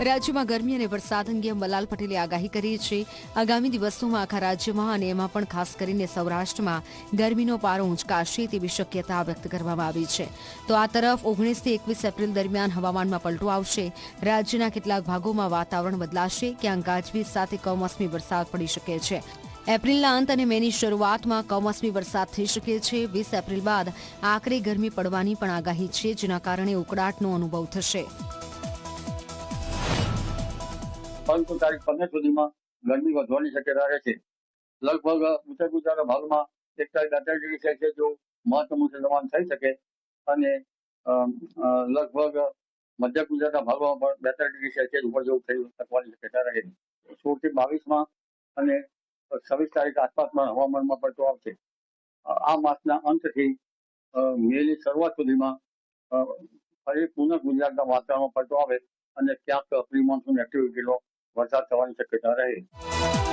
રાજ્યમાં ગરમી અને વરસાદ અંગે અંબાલાલ પટેલે આગાહી કરી છે. આગામી દિવસોમાં આખા રાજ્યમાં અને એમાં પણ ખાસ કરીને સૌરાષ્ટ્રમાં ગરમીનો પારો ઊંચકાશે તેવી શક્યતા વ્યક્ત કરવામાં આવી છે. તો આ તરફ 19 થી 21 એપ્રિલ દરમિયાન હવામાનમાં પલટો આવશે. રાજ્યના કેટલાક ભાગોમાં વાતાવરણ બદલાશે. ક્યાંક ગાજવીજ સાથે કમોસમી વરસાદ પડી શકે છે. એપ્રિલના અંત અને મેની શરૂઆતમાં કમોસમી વરસાદ થઈ શકે છે. 20 એપ્રિલ બાદ આકરી ગરમી પડવાની પણ આગાહી છે, જેના કારણે ઉકળાટનો અનુભવ થશે. પરંતુ તારીખ 15 સુધીમાં ગરમી વધવાની શક્યતા રહેશે. લગભગ ઉત્તર ગુજરાતના ભાગમાં 41-42 ડિગ્રી સેલ્સિયસ જેવું મહત્તમ તાપમાન થઈ શકે અને લગભગ મધ્ય ગુજરાતના ભાગમાં પણ 42 ડિગ્રી સેલ્સિયસ ઉપર જેવું થઈ શકવાની શક્યતા રહે. 16 થી 22 અને 26 તારીખ આસપાસમાં હવામાનમાં પલટો આવશે. આ માસના અંતથી મેની શરૂઆત સુધીમાં ફરી પુનઃ ગુજરાતના વાતાવરણમાં પલટો આવે અને ક્યાંક પ્રી મોન્સૂન એક્ટિવિટીનો વરસાદ થવાની શક્યતા રહે.